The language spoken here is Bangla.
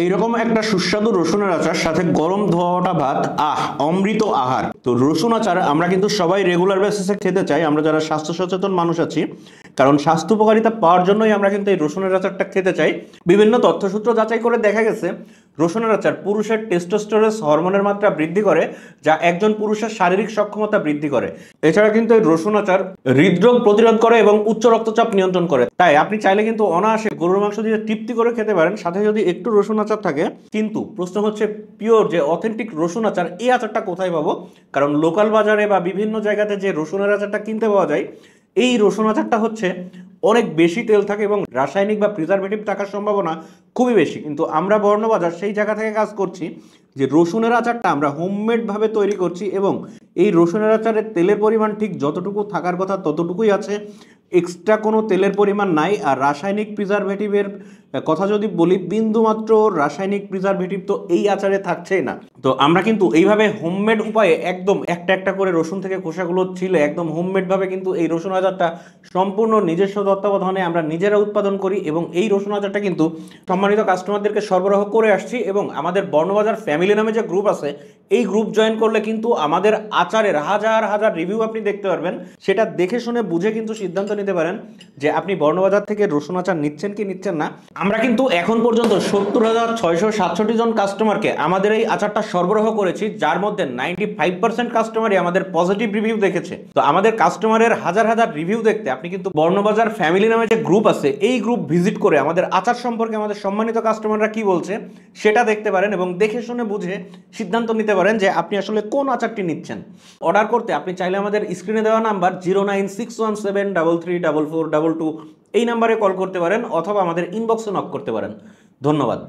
এইরকম একটা সুস্বাদু রসুনের আচার সাথে গরম ধোয়া ভাত, অমৃত আহার। তো রসুন আচার আমরা কিন্তু সবাই রেগুলার বেসিসে খেতে চাই, আমরা যারা স্বাস্থ্য সচেতন মানুষ আছি, কারণ স্বাস্থ্য উপকারিতা পাওয়ার জন্যই আমরা কিন্তু এই রসুনের আচারটা খেতে চাই। বিভিন্ন তথ্যসূত্র যাচাই করে দেখা গেছে রসুনের আচার পুরুষের টেস্টোস্টেরন হরমোনের মাত্রা বৃদ্ধি করে, যা একজন পুরুষের শারীরিক সক্ষমতা বৃদ্ধি করে। এছাড়া কিন্তু এই রসুন আচার হৃদরোগ প্রতিরোধ করে এবং উচ্চ রক্তচাপ নিয়ন্ত্রণ করে। তাই আপনি চাইলে কিন্তু অনায়াসে গরুর মাংস দিয়ে তৃপ্তি করে খেতে পারেন, সাথে যদি একটু রসুন আচার থাকে। কিন্তু প্রশ্ন হচ্ছে, পিওর যে অথেন্টিক রসুন আচার, এই আচারটা কোথায় পাবো? কারণ লোকাল বাজারে বা বিভিন্ন জায়গাতে যে রসুনের আচারটা কিনতে পাওয়া যায়, এই রসুন আচারটা হচ্ছে অনেক বেশি তেল থাকে এবং রাসায়নিক বা প্রিজারভেটিভ থাকার সম্ভাবনা খুবই বেশি। কিন্তু আমরা বর্ণবাজার সেই জায়গা থেকে কাজ করছি যে রসুনের আচারটা আমরা হোমমেডভাবে তৈরি করছি, এবং এই রসুনের আচারের তেলের পরিমাণ ঠিক যতটুকু থাকার কথা ততটুকুই আছে, এক্সট্রা কোনো তেলের পরিমাণ নাই। আর রাসায়নিক প্রিজারভেটিভের কথা যদি বলি, বিন্দুমাত্র রাসায়নিক প্রিজারভেটিভ তো এই আচারে থাকছেই না। তো আমরা কিন্তু এইভাবে হোমমেড উপায়ে একদম একটা একটা করে রসুন থেকে খোসাগুলো ছিলে একদম হোমমেডভাবে কিন্তু এই রসুন আচারটা সম্পূর্ণ নিজস্ব তত্ত্বাবধানে আমরা নিজেরা উৎপাদন করি, এবং এই রসুন আচারটা কিন্তু সম্মানিত কাস্টমারদেরকে সরবরাহ করে আসছি। এবং আমাদের বর্ণবাজার ফ্যামিলি নামে যে গ্রুপ আছে, এই গ্রুপ জয়েন করলে কিন্তু আমাদের আচারের হাজার হাজার রিভিউ আপনি দেখতে পারবেন। সেটা দেখে শুনে বুঝে কিন্তু সিদ্ধান্ত নিতে পারেন যে আপনি বর্ণবাজার থেকে রসুন আচার নিচ্ছেন কি নিচ্ছেন না। আমরা কিন্তু এখন পর্যন্ত 70,667 জন কাস্টমারকে আমাদের এই আচারটা সরবরাহ করেছি, যার মধ্যে 95% কাস্টমারই আমাদের পজিটিভ রিভিউ দেখেছে। তো আমাদের কাস্টমারের হাজার হাজার রিভিউ দেখতে আপনি কিন্তু বর্ণবাজার ফ্যামিলি নামে যে গ্রুপ আছে, এই গ্রুপ ভিজিট করে আমাদের আচার সম্পর্কে আমাদের সম্মানিত কাস্টমাররা কি বলছে সেটা দেখতে পারেন, এবং দেখে শুনে বুঝে সিদ্ধান্ত নিতে পারেন যে আপনি আসলে কোন আচারটি নিচ্ছেন। অর্ডার করতে আপনি চাইলে আমাদের স্ক্রিনে দেওয়া নাম্বার 09617334422 এই নাম্বারে কল করতে পারেন, অথবা আমাদের ইনবক্সে নক করতে পারেন। ধন্যবাদ।